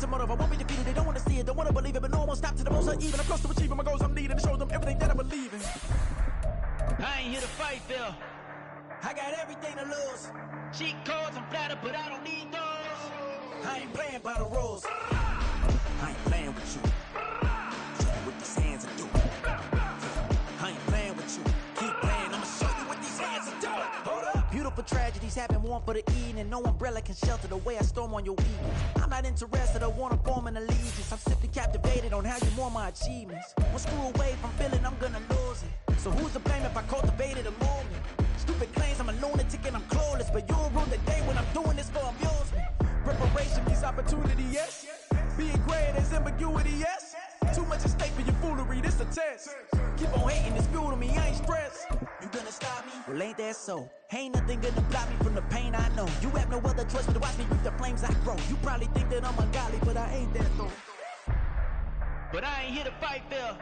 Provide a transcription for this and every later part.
a motive. I won't be defeated. They don't want to see it, don't want to believe it, but no one will stop to the most uneven. I'm close to achieving my goals. I'm needing to show them everything that I believe in. I ain't here to fight, Phil. I got everything to lose. Cheat codes, I'm flattered, but I don't need those. I ain't playing by the rules. I ain't playing with you. Show you what these hands are doing. I ain't playing with you. Keep playing, I'ma show you what these hands are doing. Hold up. Beautiful tragedies happen, one for the evening. No umbrella can shelter the way I storm on your evening. I'm not interested, I wanna form an allegiance. I'm simply captivated on how you more my achievements. One screw away from feeling I'm gonna lose it. So who's to blame if I cultivated a movement? Stupid claims I'm a lunatic and I'm clueless, but you'll ruin the day when I'm doing this for amusement. Preparation means opportunity, yes. Being great is ambiguity, yes. Too much at stake for your foolery, this a test. Keep on hating, it's fuel to me, I ain't stressed. You gonna stop me? Well, ain't that so? Ain't nothing gonna block me from the pain I know. You have no other choice but to watch me reap the flames I grow. You probably think that I'm ungodly, but I ain't that though. But I ain't here to fight, Phil.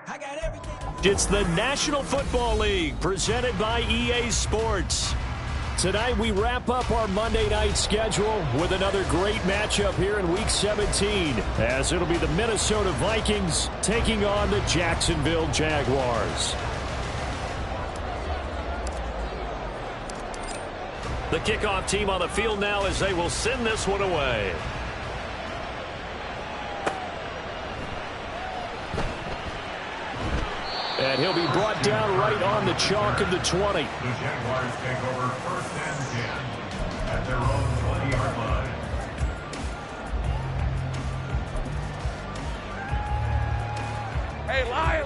I got everything. It's the National Football League presented by EA Sports. Tonight we wrap up our Monday night schedule with another great matchup here in Week 17, as it'll be the Minnesota Vikings taking on the Jacksonville Jaguars. The kickoff team on the field now as they will send this one away. And he'll be brought down right on the chalk of the 20. The Jaguars take over 1st and 10 at their own 20-yard line. Hey, Lion!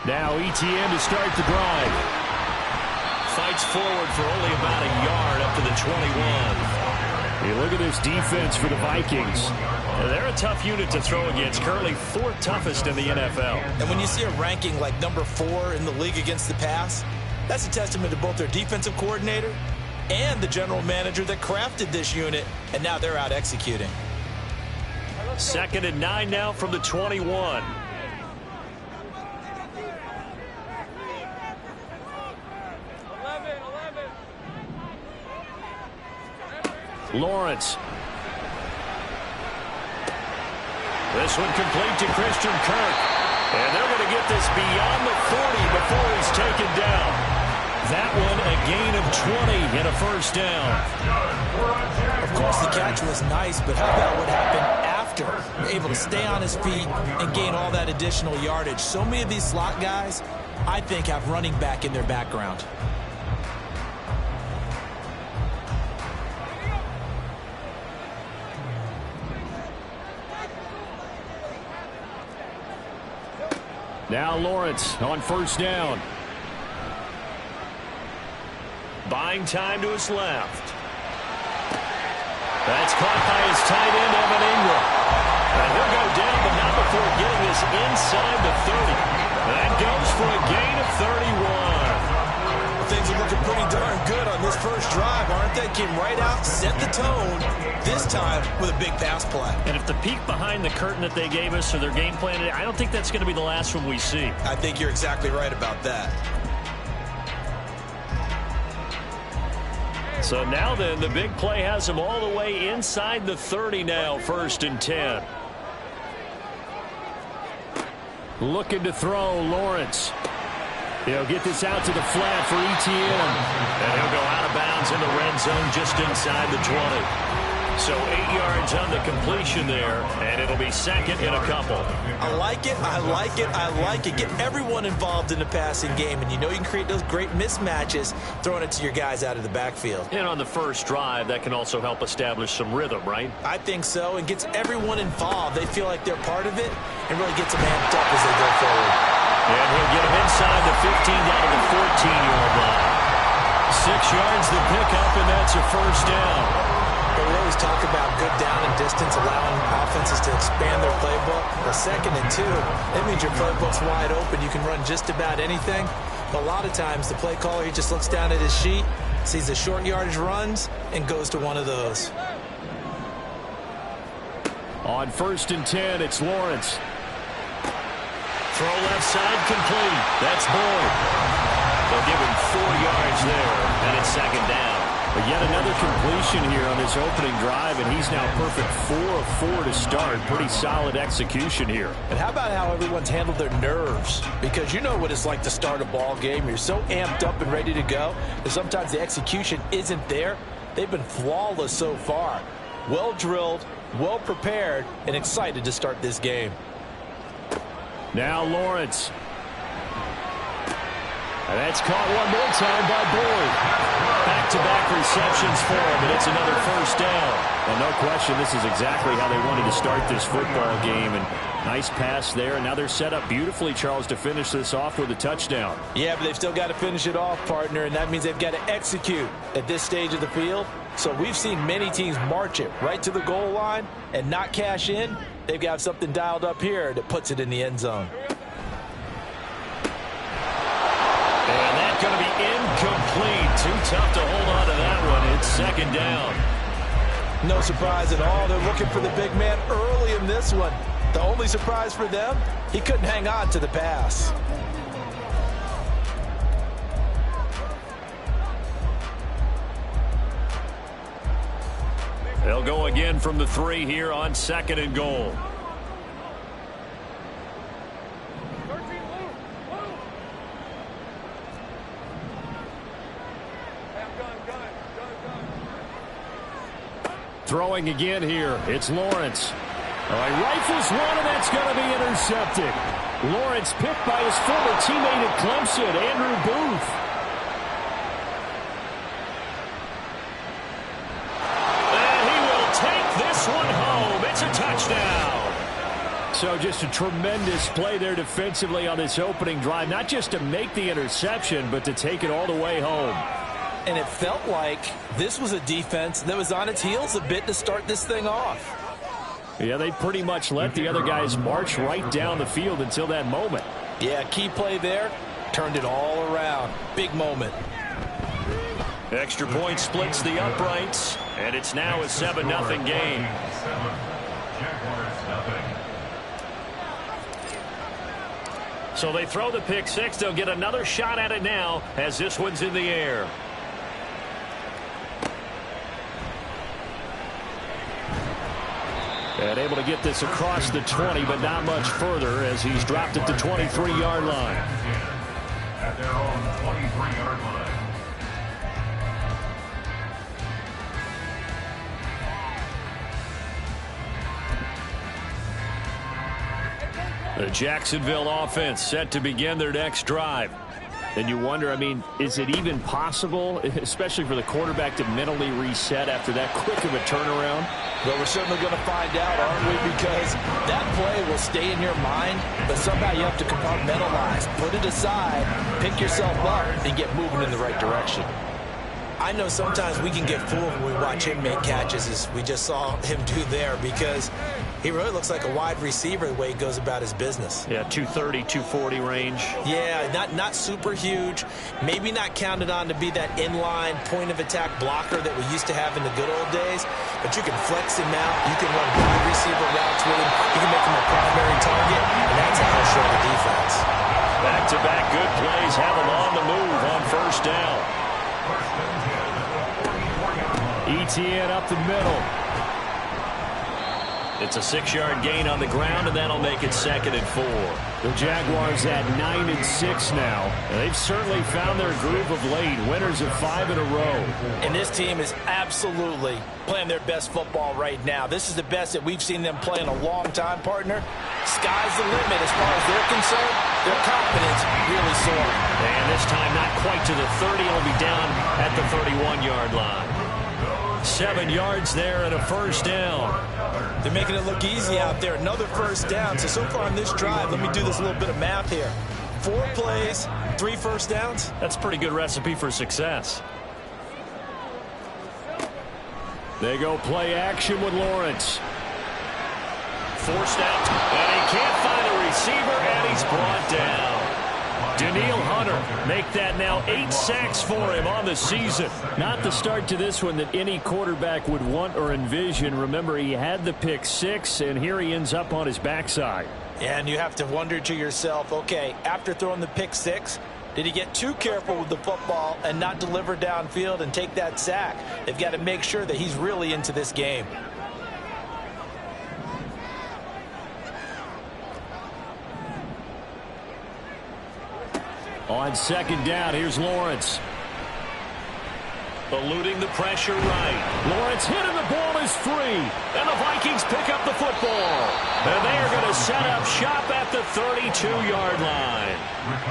Now ETN to start the drive. Fights forward for only about a yard up to the 21. You look at this defense for the Vikings. They're a tough unit to throw against, currently 4th toughest in the NFL. And when you see a ranking like number 4 in the league against the pass, that's a testament to both their defensive coordinator and the general manager that crafted this unit, and now they're out executing. 2nd and 9 now from the 21. Lawrence. This one complete to Christian Kirk. And they're going to get this beyond the 40 before he's taken down. That one a gain of 20 and a 1st down. Of course, the catch was nice, but how about what happened after? Able to stay on his feet and gain all that additional yardage. So many of these slot guys, I think, have running back in their background. Now Lawrence on 1st down. Buying time to his left. That's caught by his tight end, Evan Ingram. And he'll go down, but not before getting this inside the 30. That goes for a gain of 31. Things are looking pretty darn good on this first drive, aren't they? Came right out, set the tone, this time with a big pass play. And if the peek behind the curtain that they gave us or their game plan, I don't think that's going to be the last one we see. I think you're exactly right about that. So now then, the big play has him all the way inside the 30 now, 1st and 10. Looking to throw, Lawrence. He'll get this out to the flat for ETN. And he'll go out of bounds in the red zone just inside the 20. So 8 yards on the completion there, and it'll be 2nd and a couple. I like it, I like it, I like it. Get everyone involved in the passing game, and you know you can create those great mismatches throwing it to your guys out of the backfield. And on the first drive, that can also help establish some rhythm, right? I think so, and gets everyone involved. They feel like they're part of it, and really gets them amped up as they go forward. And he'll get him inside the 15 down to the 14-yard line. 6 yards the pickup, and that's a 1st down. But we always talk about good down and distance, allowing offenses to expand their playbook. Well, 2nd and 2, that means your playbook's wide open. You can run just about anything. But a lot of times, the play caller, he just looks down at his sheet, sees the short yardage runs, and goes to one of those. On 1st and 10, it's Lawrence. Throw left side complete. That's Boyd. They'll give him 4 yards there, and it's second down. But yet another completion here on this opening drive, and he's now perfect 4 of 4 to start. Pretty solid execution here. And how about how everyone's handled their nerves? Because you know what it's like to start a ball game. You're so amped up and ready to go, and sometimes the execution isn't there. They've been flawless so far. Well drilled, well prepared, and excited to start this game. Now Lawrence. And that's caught one more time by Boyd. Back-to-back receptions for him, and it's another first down. And no question, this is exactly how they wanted to start this football game. And nice pass there, and now they're set up beautifully, Charles, to finish this off with a touchdown. Yeah, but they've still got to finish it off, partner, and that means they've got to execute at this stage of the field. So we've seen many teams march it right to the goal line and not cash in. They've got something dialed up here that puts it in the end zone. And that's going to be incomplete. Too tough to hold on to that one. It's second down. No surprise at all. They're looking for the big man early in this one. The only surprise for them, he couldn't hang on to the pass. They'll go again from the 3 here on second and goal. Throwing again here. It's Lawrence. Oh, he rifles one, and that's going to be intercepted. Lawrence picked by his former teammate at Clemson, Andrew Booth. And he will take this one home. It's a touchdown. So just a tremendous play there defensively on this opening drive. Not just to make the interception, but to take it all the way home. And it felt like this was a defense that was on its heels a bit to start this thing off. Yeah, they pretty much let the other guys march right down the field until that moment. Yeah, key play there. Turned it all around. Big moment. Extra point splits the uprights, and it's now a 7-0 game. So they throw the pick six. They'll get another shot at it now as this one's in the air. And able to get this across the 20, but not much further as he's dropped at the 23-yard line. At their own 23-yard line. The Jacksonville offense set to begin their next drive. And you wonder, I mean, is it even possible, especially for the quarterback, to mentally reset after that quick of a turnaround? Well, we're certainly going to find out, aren't we? Because that play will stay in your mind, but somehow you have to compartmentalize, put it aside, pick yourself up, and get moving in the right direction. I know sometimes we can get fooled when we watch him make catches, as we just saw him do there, because he really looks like a wide receiver the way he goes about his business. Yeah, 230, 240 range. Yeah, not super huge. Maybe not counted on to be that inline point-of-attack blocker that we used to have in the good old days, but you can flex him out. You can run wide receiver routes with him. You can make him a primary target, and that's how he'll show the defense. Back-to-back good plays have him on the move on first down. ETN up the middle. It's a 6-yard gain on the ground, and that'll make it 2nd and 4. The Jaguars at 9-6 now. And they've certainly found their groove of late. Winners of 5 in a row. And this team is absolutely playing their best football right now. This is the best that we've seen them play in a long time, partner. Sky's the limit as far as they're concerned. Their confidence really soaring. And this time not quite to the 30. It'll be down at the 31-yard line. 7 yards there and a first down. They're making it look easy out there. Another first down. So far on this drive, let me do this little bit of math here. 4 plays, 3 first downs. That's a pretty good recipe for success. They go play action with Lawrence. Forced out, and he can't find a receiver, and he's brought down. Daniil Hunter make that now 8 sacks for him on the season. Not the start to this one that any quarterback would want or envision. Remember, he had the pick 6, and here he ends up on his backside. And you have to wonder to yourself, okay, after throwing the pick six, did he get too careful with the football and not deliver downfield and take that sack? They've got to make sure that he's really into this game. On second down, here's Lawrence. Eluding the pressure right. Lawrence hit and the ball is free. And the Vikings pick up the football. And they are going to set up shop at the 32-yard line.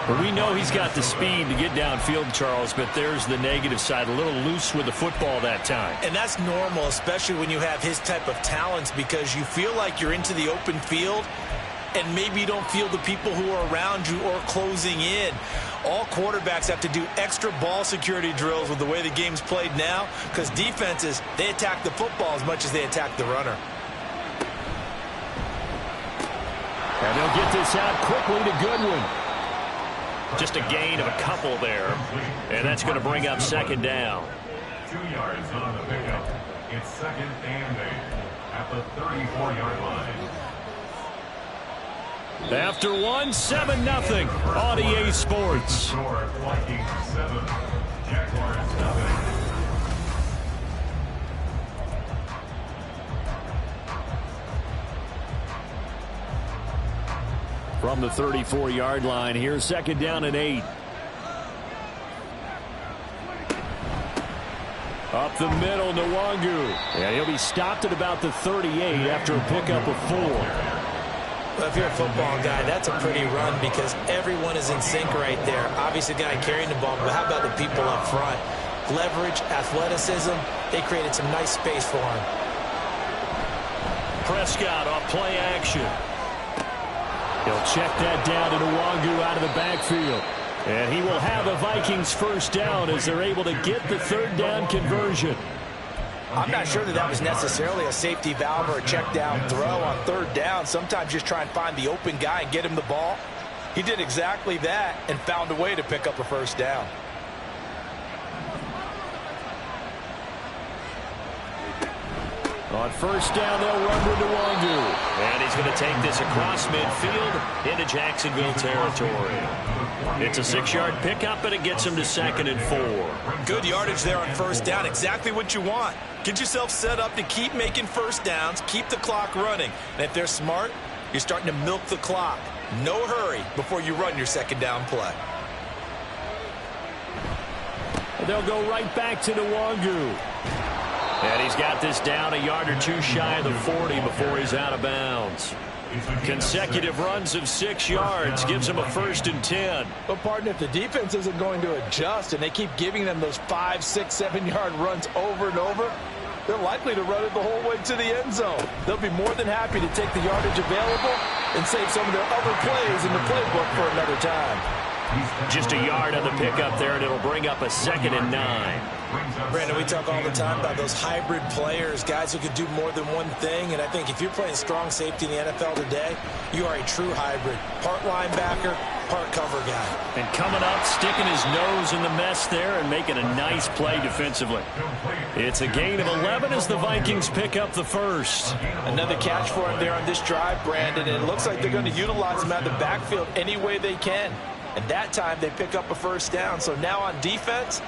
But we know he's got the speed to get downfield, Charles, but there's the negative side. A little loose with the football that time. And that's normal, especially when you have his type of talents, because you feel like you're into the open field and maybe you don't feel the people who are around you or closing in. All quarterbacks have to do extra ball security drills with the way the game's played now, because defenses, they attack the football as much as they attack the runner. And they'll get this out quickly to Goodwin. Just a gain of a couple there. And that's going to bring up second down. 2 yards on the pickup. It's second and 8 at the 34-yard line. After 7-0 on EA Sports. Score Vikings 7, Jaguars 0. From the 34-yard line, here's second down and 8. Up the middle, Nwangu. And he'll be stopped at about the 38 after a pickup of 4. Well, if you're a football guy, that's a pretty run because everyone is in sync right there. Obviously, the guy carrying the ball, but how about the people up front? Leverage, athleticism, they created some nice space for him. Prescott off play action. He'll check that down to Nwangu out of the backfield. And he will have a Vikings first down as they're able to get the third down conversion. I'm not sure that was necessarily a safety valve or a check down throw on third down. Sometimes just try and find the open guy and get him the ball. He did exactly that and found a way to pick up a first down. On first down, they'll run with Nwangu. And he's going to take this across midfield into Jacksonville territory. It's a 6-yard pickup, and it gets him to second and 4. Good yardage there on first down. Exactly what you want. Get yourself set up to keep making first downs, keep the clock running. And if they're smart, you're starting to milk the clock. No hurry before you run your second down play. They'll go right back to Nwangu. And he's got this down a yard or two shy of the 40 before he's out of bounds. Consecutive runs of 6 yards gives him a 1st and 10. Well, partner, if the defense isn't going to adjust and they keep giving them those 5, 6, 7-yard runs over and over, they're likely to run it the whole way to the end zone. They'll be more than happy to take the yardage available and save some of their other plays in the playbook for another time. Just a yard on the pickup there, and it'll bring up a 2nd and 9. Brandon, we talk all the time about those hybrid players, guys who can do more than one thing, and I think if you're playing strong safety in the NFL today, you are a true hybrid. Part linebacker, part cover guy. And coming up, sticking his nose in the mess there and making a nice play defensively. It's a gain of 11 as the Vikings pick up the first. Another catch for him there on this drive, Brandon, and it looks like they're going to utilize him out of the backfield any way they can. And that time they pick up a first down. So now on defense,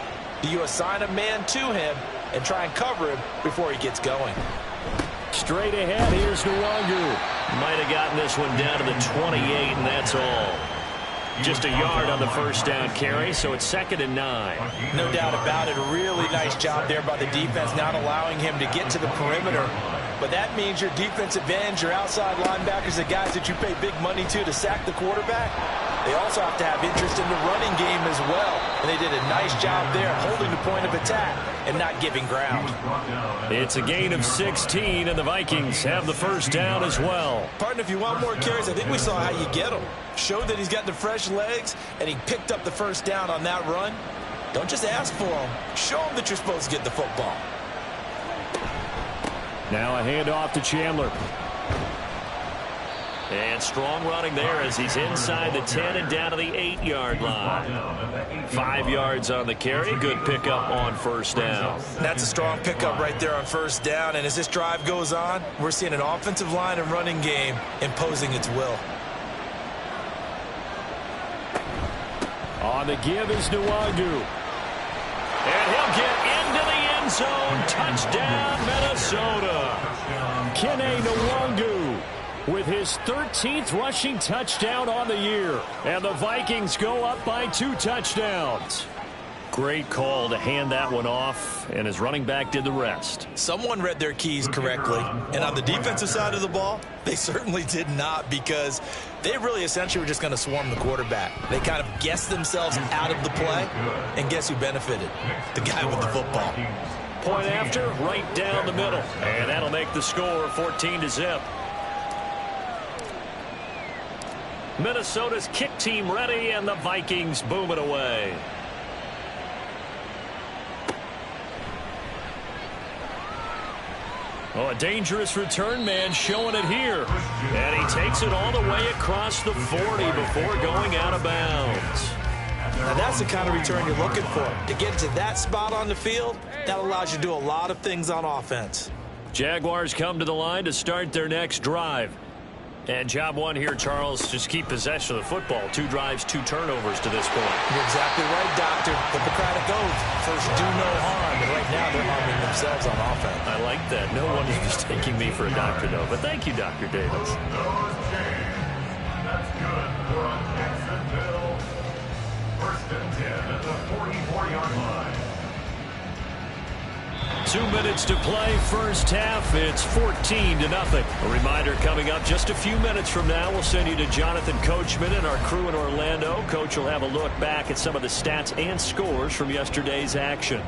do you assign a man to him and try and cover him before he gets going? Straight ahead, here's Nwangu. Might have gotten this one down to the 28, and that's all. Just a yard on the first down carry, so it's 2nd and 9. No doubt about it. A really nice job there by the defense, not allowing him to get to the perimeter. But that means your defensive ends, your outside linebackers, the guys that you pay big money to sack the quarterback, they also have to have interest in the running game as well. And they did a nice job there holding the point of attack and not giving ground. It's a gain of 16, and the Vikings have the first down as well. Partner, if you want more carries, I think we saw how you get them. Showed that he's got the fresh legs, and he picked up the first down on that run. Don't just ask for them. Show them that you're supposed to get the football. Now a handoff to Chandler. And strong running there as he's inside the 10 and down to the 8-yard line. 5 yards on the carry. Good pickup on first down. That's a strong pickup right there on first down. And as this drive goes on, we're seeing an offensive line and running game imposing its will. On the give is Nwangu. And he'll get into the end zone. Touchdown, Minnesota. Kene Nwangu with his 13th rushing touchdown on the year. And the Vikings go up by 2 touchdowns. Great call to hand that one off, and his running back did the rest. Someone read their keys correctly, and on the defensive side of the ball, they certainly did not, because they really essentially were just going to swarm the quarterback. They kind of guessed themselves out of the play, and guess who benefited? The guy with the football. Point after, right down the middle, and that'll make the score 14-0. Minnesota's kick team ready, and the Vikings boom it away. Oh, a dangerous return man showing it here. And he takes it all the way across the 40 before going out of bounds. Now that's the kind of return you're looking for. To get to that spot on the field, that allows you to do a lot of things on offense. Jaguars come to the line to start their next drive. And job one here, Charles, just keep possession of the football. 2 drives, 2 turnovers to this point. You're exactly right, Doctor. Hippocratic oath. First, do no harm. And right now, they're harming themselves on offense. I like that. No one is mistaking me for a doctor, though. But thank you, Dr. Davis. That's good for a Jacksonville. First and 10 at the 44-yard line. 2 minutes to play, first half. It's 14-0. A reminder coming up just a few minutes from now. We'll send you to Jonathan Coachman and our crew in Orlando. Coach will have a look back at some of the stats and scores from yesterday's action.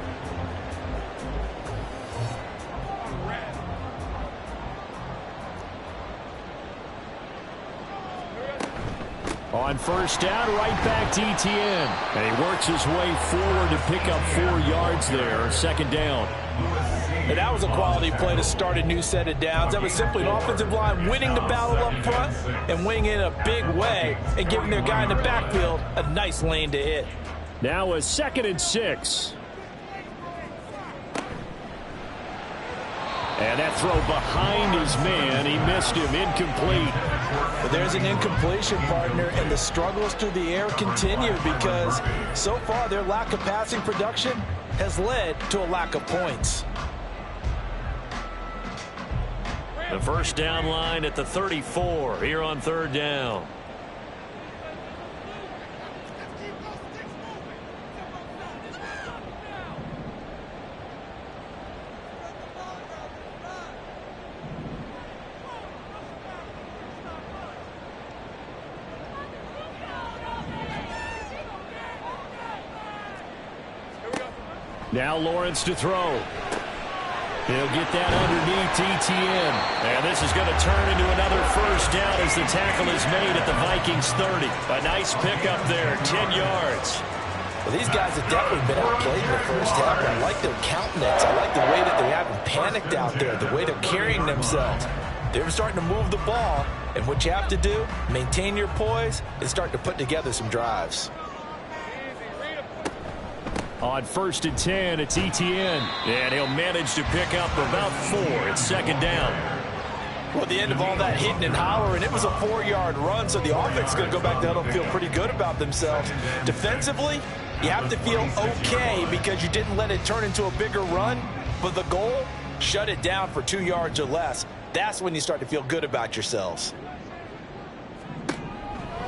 On first down, right back to Etienne. And he works his way forward to pick up 4 yards there. Second down. And that was a quality play to start a new set of downs. That was simply an offensive line winning the battle up front and winning in a big way and giving their guy in the backfield a nice lane to hit. Now a 2nd and 6. And that throw behind his man. He missed him. Incomplete. But there's an incompletion, partner, and the struggles through the air continue because so far their lack of passing production has led to a lack of points. The first down line at the 34 here on 3rd down. Now Lawrence to throw. He'll get that underneath Etienne. And this is going to turn into another first down as the tackle is made at the Vikings 30. A nice pickup there, 10 yards. Well, these guys have definitely been outplayed in the first half. I like their countenance. I like the way that they haven't panicked out there, the way they're carrying themselves. They're starting to move the ball, and what you have to do, maintain your poise and start to put together some drives. On 1st and 10, it's Etienne. And he'll manage to pick up about 4. It's 2nd down. Well, at the end of all that hitting and hollering, it was a 4-yard run, so the offense is going to go back down and feel pretty good about themselves. Defensively, you have to feel okay because you didn't let it turn into a bigger run. But the goal, shut it down for 2 yards or less. That's when you start to feel good about yourselves.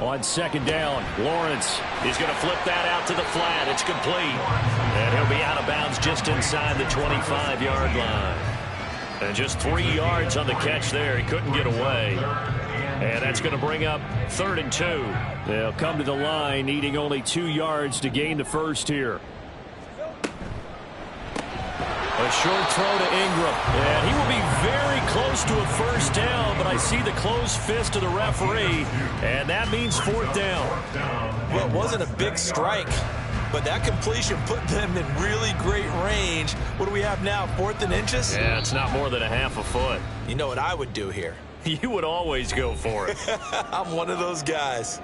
On 2nd down, Lawrence is going to flip that out to the flat. It's complete. And he'll be out of bounds just inside the 25-yard line. And just 3 yards on the catch there. He couldn't get away. And that's going to bring up 3rd and 2. They'll come to the line needing only 2 yards to gain the first here. A short throw to Ingram. And he will be very close to a first down, but I see the closed fist of the referee, and that means 4th down. Well, it wasn't a big strike, but that completion put them in really great range. What do we have now, 4th and inches? Yeah, it's not more than a half a foot. You know what I would do here? You would always go for it. I'm one of those guys.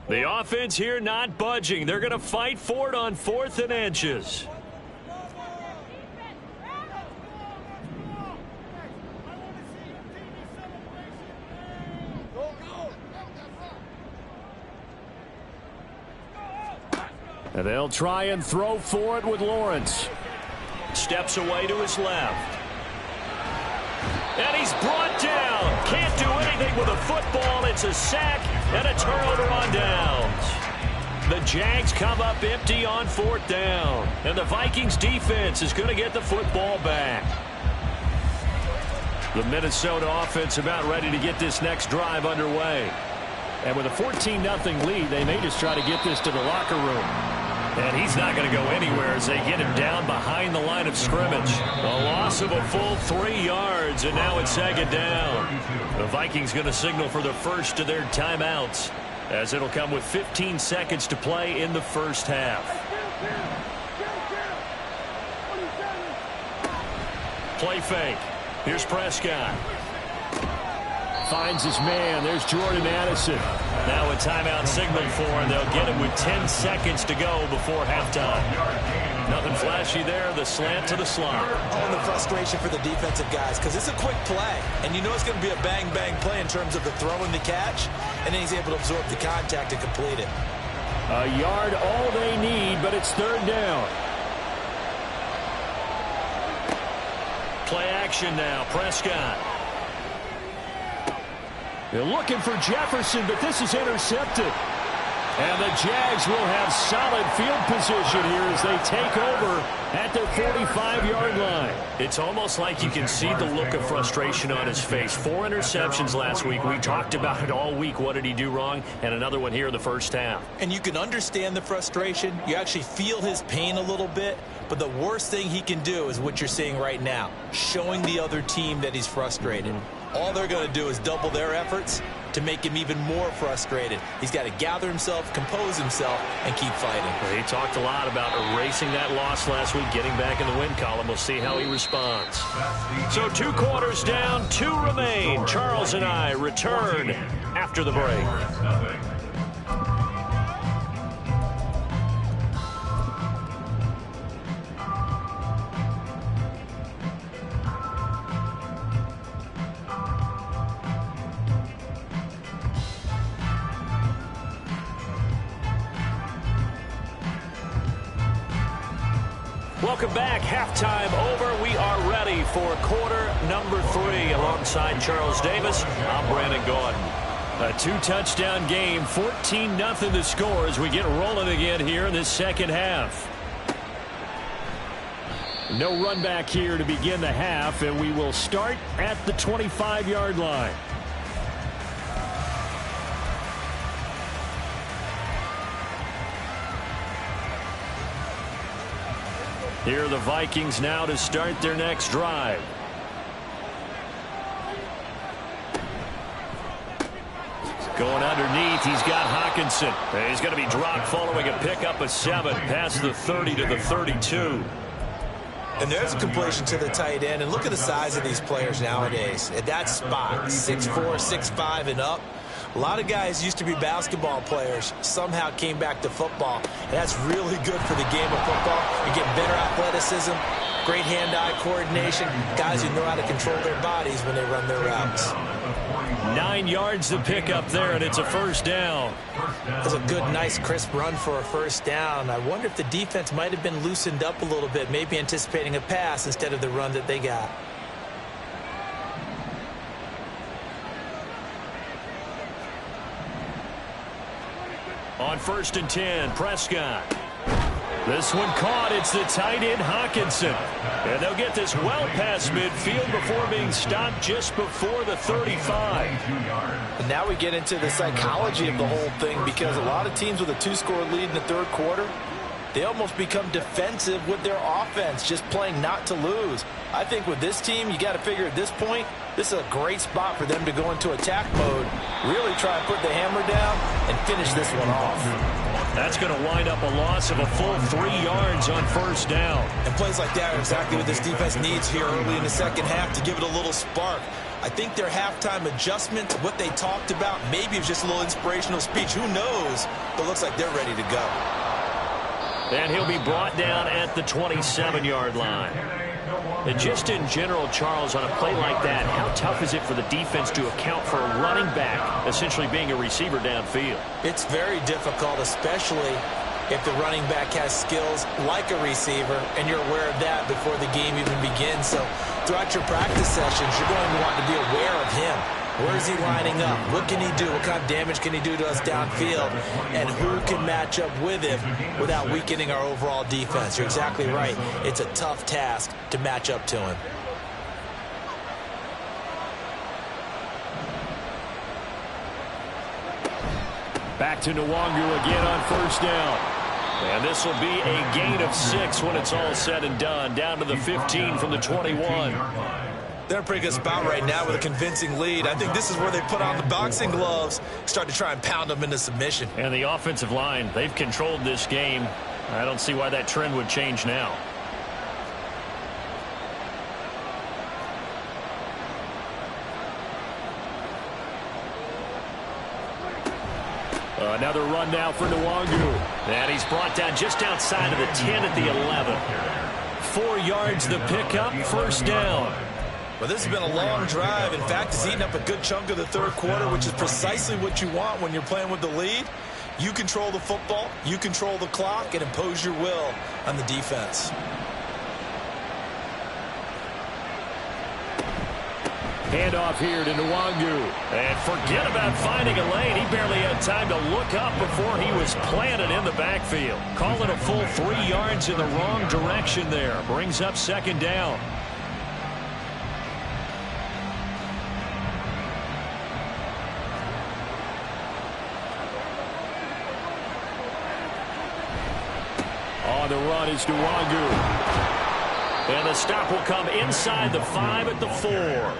The offense here not budging. They're going to fight for it on 4th and inches. And they'll try and throw for it with Lawrence. Steps away to his left. And he's brought down. Can't do anything with a football. It's a sack and a turnover on downs. The Jags come up empty on 4th down. And the Vikings defense is going to get the football back. The Minnesota offense about ready to get this next drive underway. And with a 14-0 lead, they may just try to get this to the locker room. And he's not going to go anywhere as they get him down behind the line of scrimmage. A loss of a full 3 yards, and now it's 2nd down. The Vikings going to signal for the first of their timeouts, as it'll come with 15 seconds to play in the first half. Play fake. Here's Prescott. Finds his man. There's Jordan Addison. Now a timeout signal for him. They'll get him with 10 seconds to go before halftime. Nothing flashy there. The slant to the slot. Oh, and the frustration for the defensive guys, because it's a quick play. And you know it's going to be a bang-bang play in terms of the throw and the catch. And then he's able to absorb the contact and complete it. A yard all they need, but it's 3rd down. Play action now. Prescott. They're looking for Jefferson, but this is intercepted. And the Jags will have solid field position here as they take over at their 45-yard line. It's almost like you can see the look of frustration on his face. 4 interceptions last week. We talked about it all week. What did he do wrong? And another one here in the first half. And you can understand the frustration. You actually feel his pain a little bit. But the worst thing he can do is what you're seeing right now, showing the other team that he's frustrated. All they're going to do is double their efforts to make him even more frustrated. He's got to gather himself, compose himself, and keep fighting. He talked a lot about erasing that loss last week, getting back in the win column. We'll see how he responds. So 2 quarters down, 2 remain. Charles and I return after the break. Welcome back. Halftime over. We are ready for quarter number 3 alongside Charles Davis. I'm Brandon Gordon. A 2-touchdown game, 14-0 the score as we get rolling again here in this second half. No run back here to begin the half, and we will start at the 25-yard line. Here are the Vikings now to start their next drive. Going underneath, he's got Hawkinson. He's going to be dropped following a pickup of 7 past the 30 to the 32. And there's a completion to the tight end. And look at the size of these players nowadays. At that spot, 6'4", 6'5", and up. A lot of guys used to be basketball players, somehow came back to football. And that's really good for the game of football. You get better athleticism, great hand-eye coordination, guys who know how to control their bodies when they run their routes. 9 yards to pick up there, and it's a first down. That's a good, nice, crisp run for a first down. I wonder if the defense might have been loosened up a little bit, maybe anticipating a pass instead of the run that they got. On 1st and 10, Prescott. This one caught. It's the tight end, Hawkinson. And they'll get this well past midfield before being stopped just before the 35. And now we get into the psychology of the whole thing, because a lot of teams with a 2-score lead in the 3rd quarter, they almost become defensive with their offense, just playing not to lose. I think with this team, you got to figure at this point, this is a great spot for them to go into attack mode, really try and put the hammer down and finish this one off. That's going to wind up a loss of a full 3 yards on first down. And plays like that are exactly what this defense needs here early in the second half to give it a little spark. I think their halftime adjustment, what they talked about, maybe it was just a little inspirational speech. Who knows? But it looks like they're ready to go. And he'll be brought down at the 27-yard line. And just in general, Charles, on a play like that, how tough is it for the defense to account for a running back essentially being a receiver downfield? It's very difficult, especially if the running back has skills like a receiver, and you're aware of that before the game even begins. So throughout your practice sessions, you're going to want to be aware of him. Where is he lining up? What can he do? What kind of damage can he do to us downfield? And who can match up with him without weakening our overall defense? You're exactly right. It's a tough task to match up to him. Back to Nwangu again on first down. And this will be a gain of 6 when it's all said and done. Down to the 15 from the 21. They're in a pretty good spot right now with a convincing lead. I think this is where they put on the boxing gloves, start to try and pound them into submission. And the offensive line, they've controlled this game. I don't see why that trend would change now. Another run now for Nwangu. And he's brought down just outside of the 10 at the 11. 4 yards the pickup, first down. Well, this has been a long drive. In fact, it's eaten up a good chunk of the third quarter, which is precisely what you want when you're playing with the lead. You control the football, you control the clock, and impose your will on the defense. Handoff here to Nwangu. And forget about finding a lane. He barely had time to look up before he was planted in the backfield. Call it a full 3 yards in the wrong direction there. Brings up second down. On the run is Nwangu. And the stop will come inside the 5 at the 4.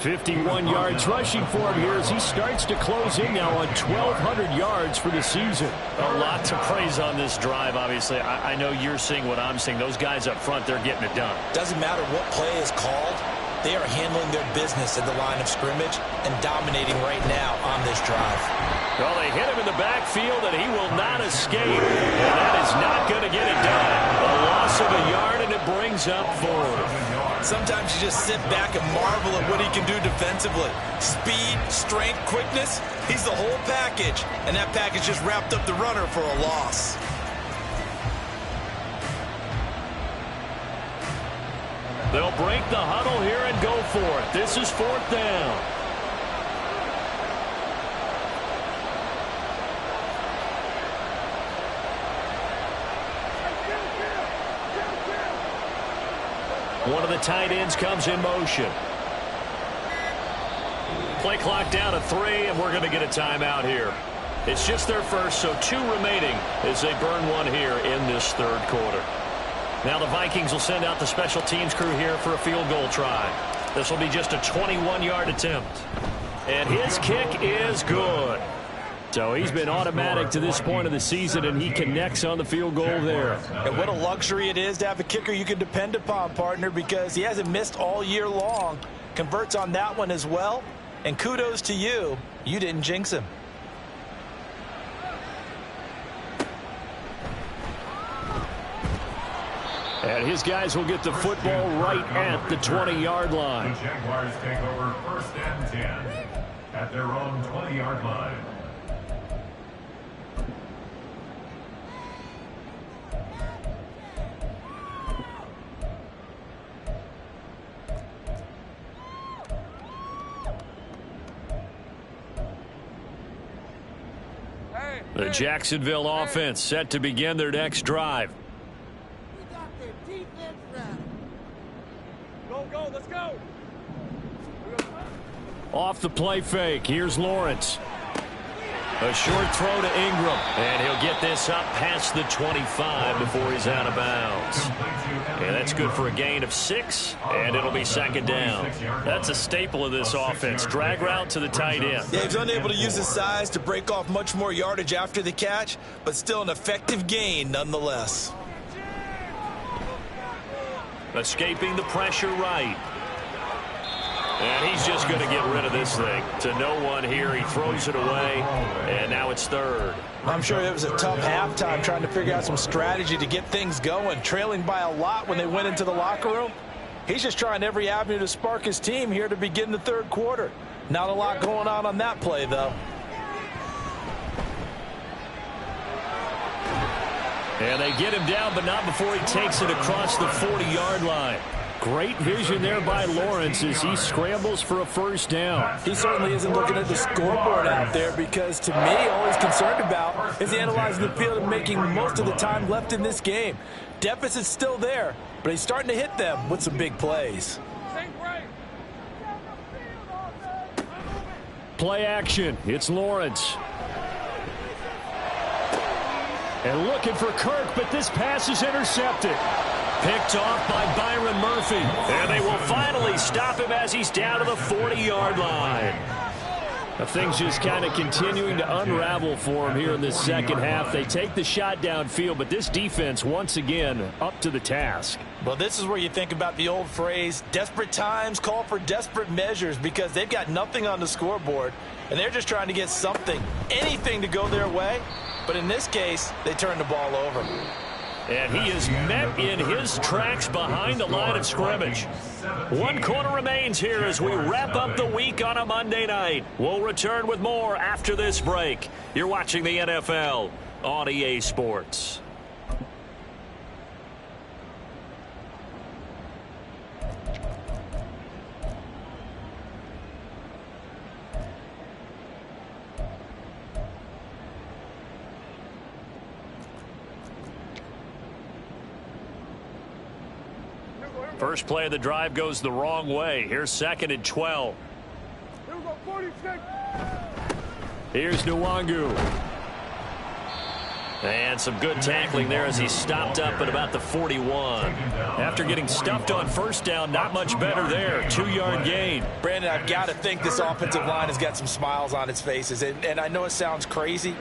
51 yards rushing for him here as he starts to close in now on 1,200 yards for the season. A lot to praise on this drive, obviously. I know you're seeing what I'm seeing. Those guys up front, they're getting it done. Doesn't matter what play is called. They are handling their business at the line of scrimmage and dominating right now on this drive. Well, they hit him in the backfield, and he will not escape. And that is not going to get it done. A loss of a yard, and it brings up 4. Sometimes you just sit back and marvel at what he can do defensively. Speed, strength, quickness, he's the whole package. And that package just wrapped up the runner for a loss. They'll break the huddle here and go for it. This is 4th down. One of the tight ends comes in motion. Play clock down to 3, and we're going to get a timeout here. It's just their first, so 2 remaining as they burn one here in this third quarter. Now the Vikings will send out the special teams crew here for a field goal try. This will be just a 21-yard attempt. And his kick is good. So he's been automatic to this point of the season, and he connects on the field goal there. And what a luxury it is to have a kicker you can depend upon, partner, because he hasn't missed all year long. Converts on that one as well. And kudos to you. You didn't jinx him. And his guys will get the football right at the 20-yard line. The Jaguars take over 1st and 10 at their own 20-yard line. The Jacksonville offense set to begin their next drive. Go, let's go. Off the play fake, here's Lawrence. A short throw to Ingram, and he'll get this up past the 25 before he's out of bounds. And that's good for a gain of 6, and it'll be second down. That's a staple of this offense. Drag route to the tight end. Yeah, he's unable to use his size to break off much more yardage after the catch, but still an effective gain nonetheless. Escaping the pressure right. And he's just going to get rid of this thing. To no one here. He throws it away, and now it's third. I'm sure it was a tough halftime trying to figure out some strategy to get things going, trailing by a lot when they went into the locker room. He's just trying every avenue to spark his team here to begin the third quarter. Not a lot going on that play, though. And they get him down, but not before he takes it across the 40-yard line. Great vision there by Lawrence as he scrambles for a first down. He certainly isn't looking at the scoreboard out there because, to me, all he's concerned about is analyzing the field and making most of the time left in this game. Deficit's still there, but he's starting to hit them with some big plays. Play action. It's Lawrence. And looking for Kirk, but this pass is intercepted. Picked off by Byron Murphy. And they will finally stop him as he's down to the 40-yard line. Now, things just kind of continuing to unravel for him here in this second half. They take the shot downfield, but this defense, once again, up to the task. Well, this is where you think about the old phrase, desperate times call for desperate measures, because they've got nothing on the scoreboard, and they're just trying to get something, anything to go their way. But in this case, they turn the ball over. And he is met in his tracks behind the line of scrimmage. 1 quarter remains here as we wrap up the week on a Monday night. We'll return with more after this break. You're watching the NFL on EA Sports. First play of the drive goes the wrong way. Here's 2nd and 12. Here's Nwangu. And some good tackling there as he's stopped up at about the 41. After getting stuffed on first down, not much better there. 2-yard gain. Brandon, I've got to think this offensive line has got some smiles on its faces. And I know it sounds crazy,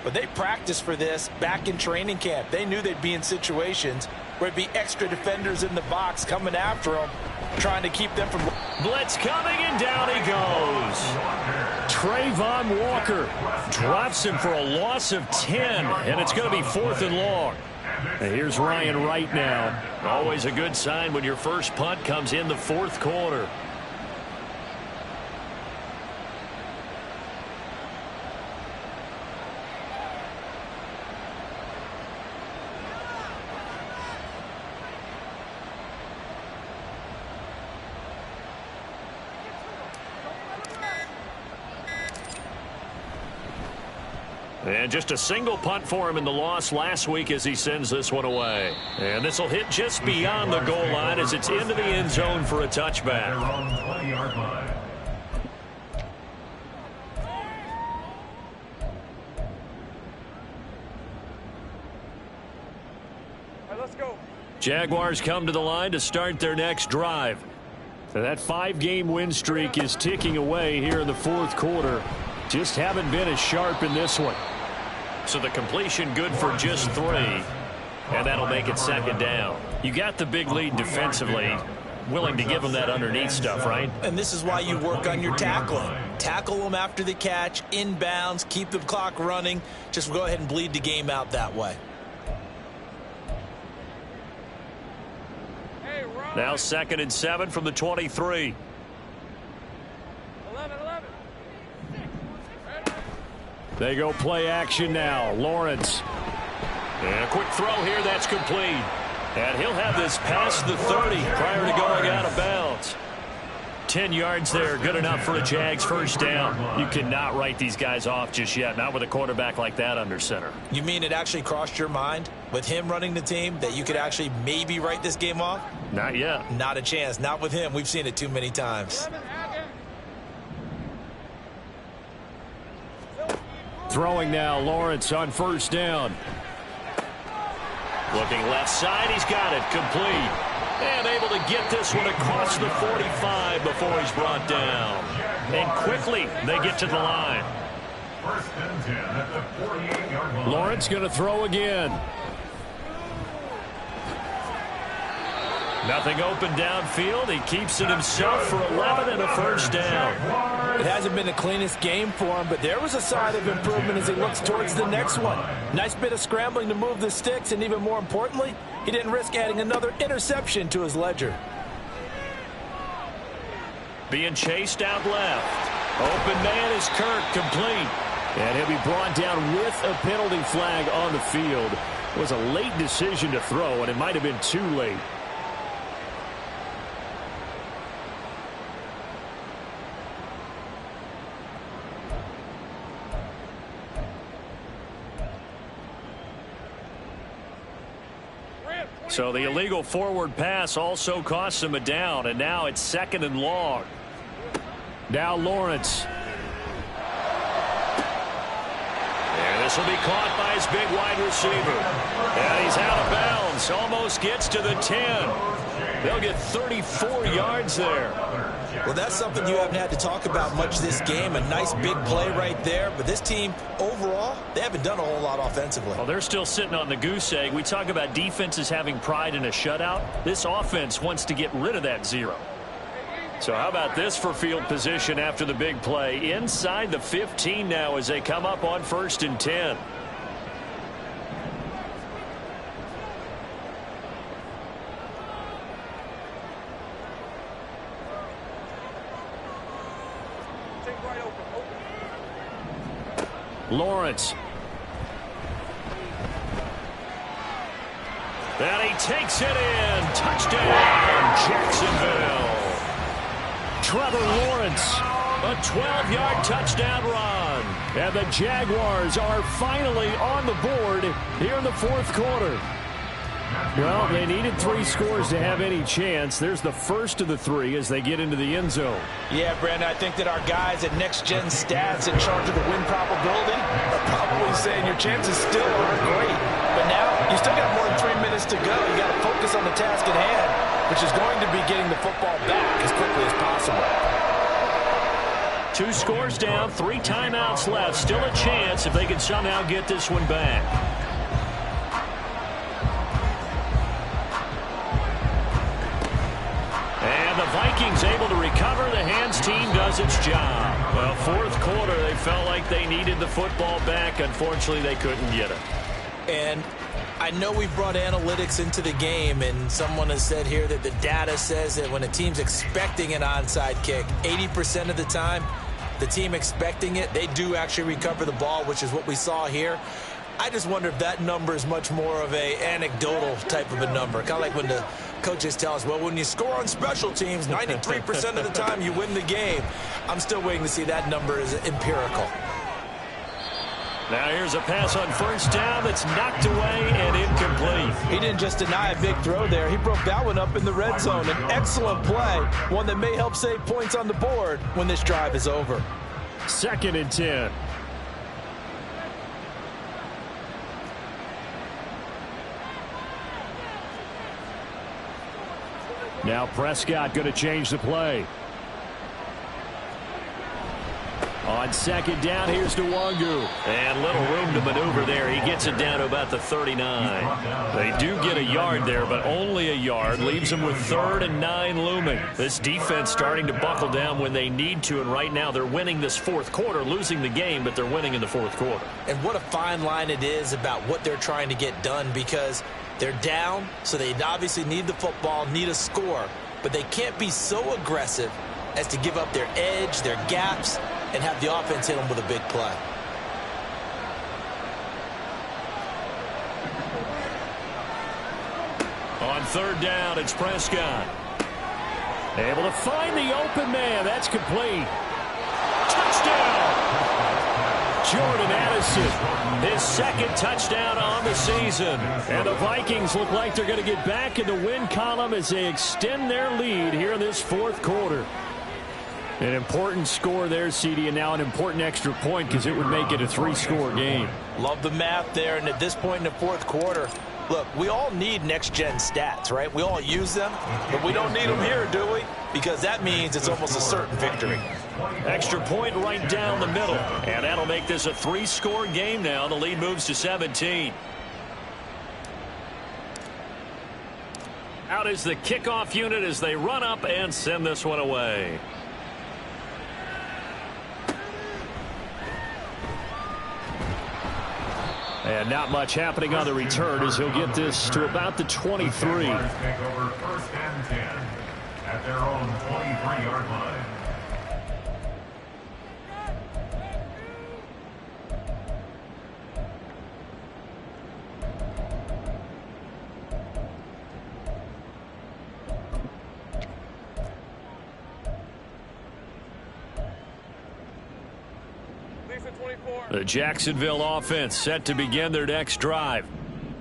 but they practiced for this back in training camp. They knew they'd be in situations where it'd be extra defenders in the box coming after them, trying to keep them from... Blitz coming, and down he goes. Trayvon Walker drops him for a loss of 10, and it's going to be 4th and long. And here's Ryan Wright now. Always a good sign when your first punt comes in the 4th quarter. And just a single punt for him in the loss last week as he sends this one away. And this will hit just beyond the goal line as it's into the end zone for a touchback. Let's go. Jaguars come to the line to start their next drive. So that 5-game win streak is ticking away here in the 4th quarter. Just haven't been as sharp in this one. So the completion good for just 3. And that'll make it 2nd down. You got the big lead defensively. Willing to give them that underneath stuff, right? And this is why you work on your tackling. Tackle them after the catch, inbounds, keep the clock running. Just go ahead and bleed the game out that way. Now 2nd and 7 from the 23. 11. They go play action now. Lawrence. And a quick throw here. That's complete. And he'll have this past the 30 prior to going out of bounds. 10 yards there. Good enough for a Jags first down. You cannot write these guys off just yet. Not with a quarterback like that under center. You mean it actually crossed your mind with him running the team that you could actually maybe write this game off? Not yet. Not a chance. Not with him. We've seen it too many times. Throwing now, Lawrence on first down. Looking left side, he's got it, complete. And able to get this one across the 45 before he's brought down. And quickly, they get to the line. First and 10 at the 48-yard line. Lawrence going to throw again. Nothing open downfield. He keeps it himself for 11 and a first down. It hasn't been the cleanest game for him, but there was a sign of improvement as he looks towards the next one. Nice bit of scrambling to move the sticks, and even more importantly, he didn't risk adding another interception to his ledger. Being chased out left. Open man is Kirk, complete. And he'll be brought down with a penalty flag on the field. It was a late decision to throw, and it might have been too late. So the illegal forward pass also costs him a down, and now it's 2nd and long. Now Lawrence. And this will be caught by his big wide receiver. And he's out of bounds. Almost gets to the 10. They'll get 34 yards there. Well, that's something you haven't had to talk about much this game. A nice big play right there. But this team, overall, they haven't done a whole lot offensively. Well, they're still sitting on the goose egg. We talk about defenses having pride in a shutout. This offense wants to get rid of that 0. So how about this for field position after the big play? Inside the 15 now as they come up on 1st and 10. Lawrence. And he takes it in. Touchdown, Jacksonville. Trevor Lawrence, a 12-yard touchdown run. And the Jaguars are finally on the board here in the 4th quarter. Well, they needed 3 scores to have any chance. There's the first of the 3 as they get into the end zone. Yeah, Brandon, I think that our guys at Next Gen Stats in charge of the win probability are probably saying your chances still aren't great. But now you still got more than 3 minutes to go. You got to focus on the task at hand, which is going to be getting the football back as quickly as possible. 2 scores down, 3 timeouts left. Still a chance if they can somehow get this one back. And the Vikings able to recover. The hands team does its job. Well, 4th quarter, they felt like they needed the football back. Unfortunately, they couldn't get it. And I know we brought analytics into the game, and someone has said here that the data says that when a team's expecting an onside kick, 80% of the time, the team expecting it, they do actually recover the ball, which is what we saw here. I just wonder if that number is much more of a anecdotal type of a number. Kind of like when the coaches tell us, well, when you score on special teams, 93% of the time you win the game. I'm still waiting to see that number is empirical. Now here's a pass on 1st down that's knocked away and incomplete. He didn't just deny a big throw there. He broke that one up in the red zone. An excellent play, one that may help save points on the board when this drive is over. 2nd and 10. Now Prescott going to change the play. On 2nd down, here's Nwangu. And little room to maneuver there. He gets it down to about the 39. They do get a yard there, but only a yard. Leaves them with 3rd and 9 looming. This defense starting to buckle down when they need to, and right now they're winning this 4th quarter, losing the game, but they're winning in the 4th quarter. And what a fine line it is about what they're trying to get done, because they're down, so they obviously need the football, need a score, but they can't be so aggressive as to give up their edge, their gaps, and have the offense hit them with a big play. On 3rd down, it's Prescott. Able to find the open man. That's complete. Touchdown! Jordan Addison, his 2nd touchdown on the season. And the Vikings look like they're going to get back in the win column as they extend their lead here in this 4th quarter. An important score there, CD, and now an important extra point because it would make it a 3-score game. Love the math there, and at this point in the 4th quarter, look, we all need next-gen stats, right? We all use them, but we don't need them here, do we? Because that means it's almost a certain victory. Extra point right down the middle, and that'll make this a 3-score game now. The lead moves to 17. Out is the kickoff unit as they run up and send this one away. And not much happening on the return as he'll get this to about the 23. Take over first and 10 at their own 23-yard line. The Jacksonville offense set to begin their next drive.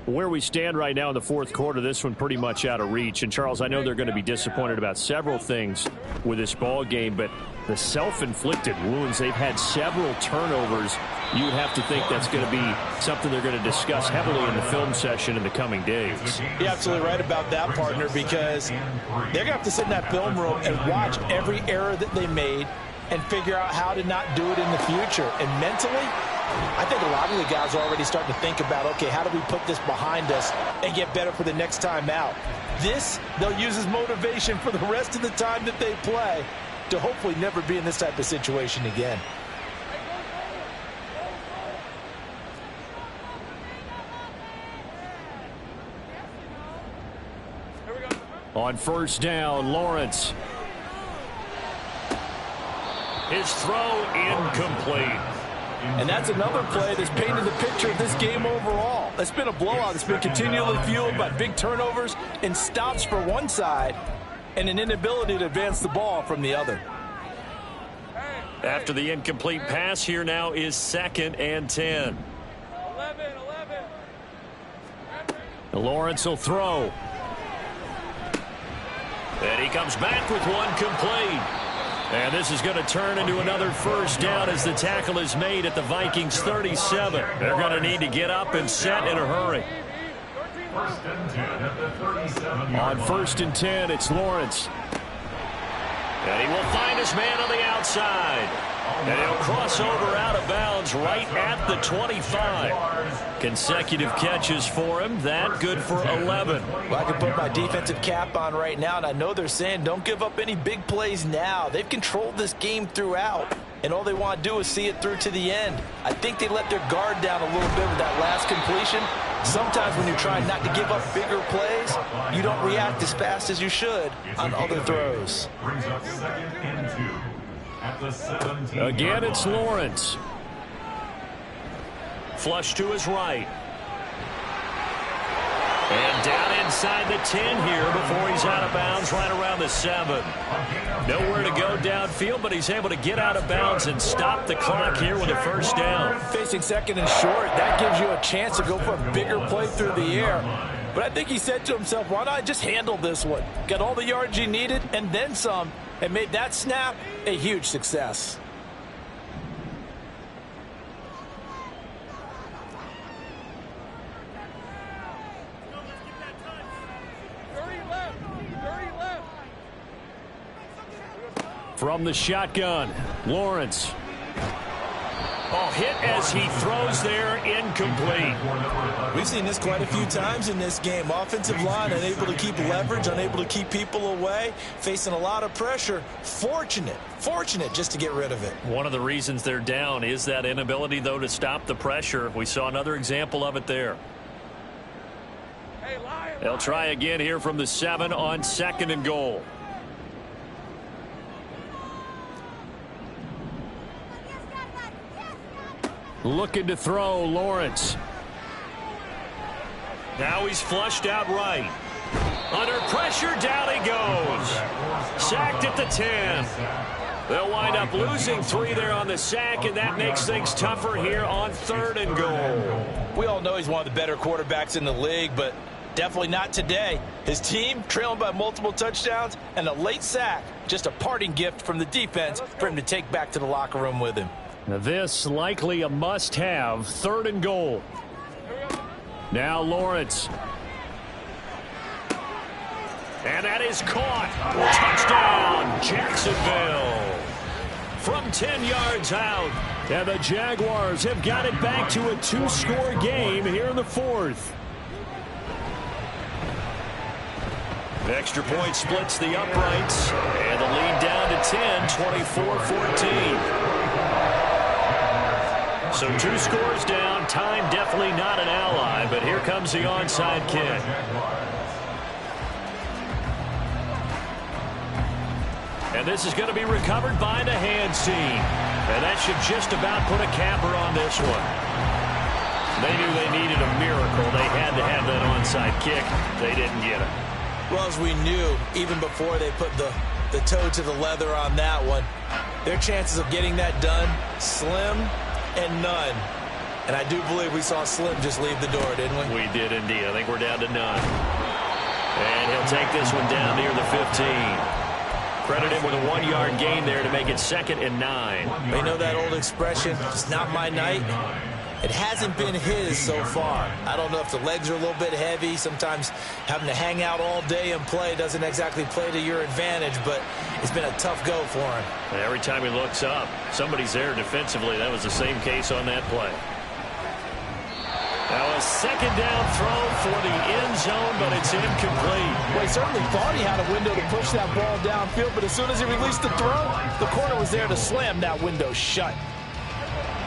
Where we stand right now in the fourth quarter, this one pretty much out of reach. And, Charles, I know they're going to be disappointed about several things with this ball game, but the self-inflicted wounds, they've had several turnovers. You would have to think that's going to be something they're going to discuss heavily in the film session in the coming days. You're absolutely right about that, partner, because they're going to have to sit in that film room and watch every error that they made and figure out how to not do it in the future. And mentally, I think a lot of the guys are already starting to think about, okay, how do we put this behind us and get better for the next time out? This, they'll use as motivation for the rest of the time that they play to hopefully never be in this type of situation again. On first down, Lawrence. His throw incomplete. And that's another play that's painted the picture of this game overall. It's been a blowout. It's been continually fueled by big turnovers and stops for one side and an inability to advance the ball from the other. After the incomplete pass, here now is 2nd and 10. 11. Lawrence will throw. And he comes back with one complete. And this is going to turn into another first down as the tackle is made at the Vikings 37. They're going to need to get up and set in a hurry. First and 10 at the 37. On first and 10, it's Lawrence. And he will find his man on the outside. And he'll cross over out of bounds right at the 25. Consecutive catches for him. That good for 11. Well, I can put my defensive cap on right now, and I know they're saying don't give up any big plays now. They've controlled this game throughout, and all they want to do is see it through to the end. I think they let their guard down a little bit with that last completion. Sometimes when you're trying not to give up bigger plays, you don't react as fast as you should on other throws. Brings up 2nd and 2 at the 17. Again, it's Lawrence. Flush to his right. And down inside the 10 here before he's out of bounds right around the 7. Nowhere to go downfield, but he's able to get out of bounds and stop the clock here with a first down. Facing 2nd and short, that gives you a chance to go for a bigger play through the air. But I think he said to himself, why not just handle this one? Got all the yards you needed and then some, and made that snap a huge success. From the shotgun, Lawrence. Oh, hit as he throws there, incomplete. We've seen this quite a few times in this game. Offensive line unable to keep leverage, unable to keep people away, facing a lot of pressure. Fortunate just to get rid of it. One of the reasons they're down is that inability, though, to stop the pressure. We saw another example of it there. They'll try again here from the 7 on 2nd and goal. Looking to throw, Lawrence. Now he's flushed out right. Under pressure, down he goes. Sacked at the 10. They'll wind up losing 3 there on the sack, and that makes things tougher here on 3rd and goal. We all know he's one of the better quarterbacks in the league, but definitely not today. His team trailing by multiple touchdowns, and a late sack, just a parting gift from the defense for him to take back to the locker room with him. Now this likely a must-have, 3rd and goal. Now Lawrence. And that is caught. Touchdown, Jacksonville. From 10 yards out. And the Jaguars have got it back to a 2-score game here in the 4th. The extra point splits the uprights, and the lead down to 10, 24-14. So 2 scores down. Time definitely not an ally, but here comes the onside kick. And this is going to be recovered by the hands team. And that should just about put a capper on this one. They knew they needed a miracle. They had to have that onside kick. They didn't get it. Well, as we knew, even before they put the toe to the leather on that one, their chances of getting that done, slim and none. And I do believe we saw Slim just leave the door, didn't we? We did indeed. I think we're down to none. And he'll take this one down near the 15. Credit him with a 1-yard gain there to make it 2nd and 9. You know that old expression, it's not my night? It hasn't been his so far. I don't know if the legs are a little bit heavy. Sometimes having to hang out all day and play doesn't exactly play to your advantage, but it's been a tough go for him. And every time he looks up, somebody's there defensively. That was the same case on that play. Now a 2nd down throw for the end zone, but it's incomplete. Well, he certainly thought he had a window to push that ball downfield, but as soon as he released the throw, the corner was there to slam that window shut.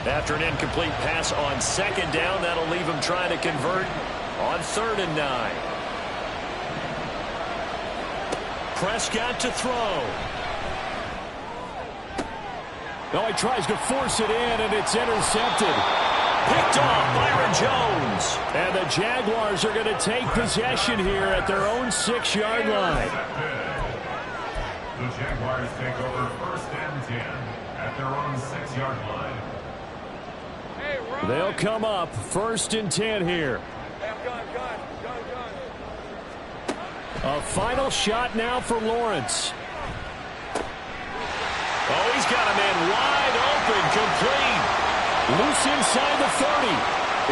After an incomplete pass on 2nd down, that'll leave him trying to convert on 3rd and 9. Prescott to throw. No, he tries to force it in, and it's intercepted. Picked off Byron Jones. And the Jaguars are going to take possession here at their own 6-yard line. The Jaguars take over 1st and 10 at their own 6-yard line. They'll come up 1st and 10 here. A final shot now for Lawrence. Oh, he's got a man wide open, complete. Loose inside the 30.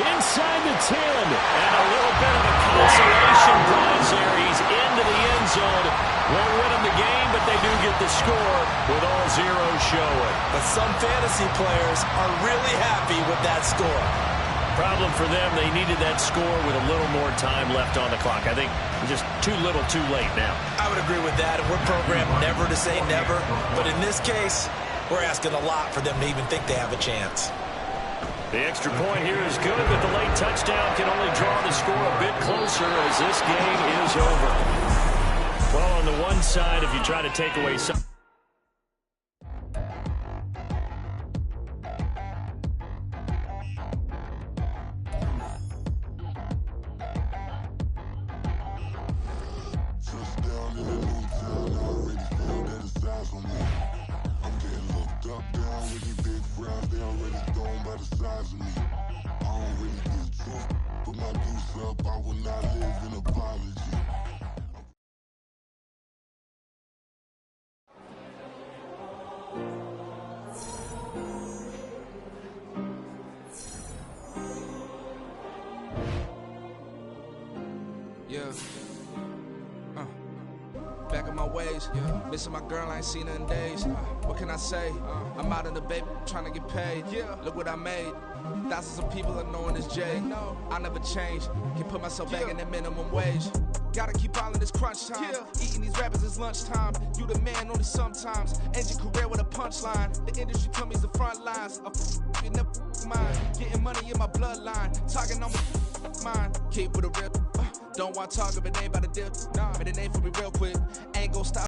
Inside the 10. And a little bit of a consolation prize there. He's into the end zone. Won't win him the game, but they do get the score with all zeros showing. But some fantasy players are really happy with that score. Problem for them, they needed that score with a little more time left on the clock. I think just too little too late now. I would agree with that, and we're programmed never to say never. But in this case, we're asking a lot for them to even think they have a chance. The extra point here is good, but the late touchdown can only draw the score a bit closer as this game is over. Well, on the one side, if you try to take away some... Back in my ways, missing my girl, I ain't seen her in days. What can I say? I'm out in the baby, trying to get paid. Look what I made. Thousands of people are knowing this Jay. I never change, can put myself back in the minimum wage. Gotta keep all in this crunch time. Eating these rappers is lunchtime. You the man only sometimes. End your career with a punchline. The industry told me it's the front lines. You never mind. Getting money in my bloodline. Talking on mine. Keep with a real. Don't want to talk if it ain't about a dip. But it ain't for me real quick. Ain't gon' stop.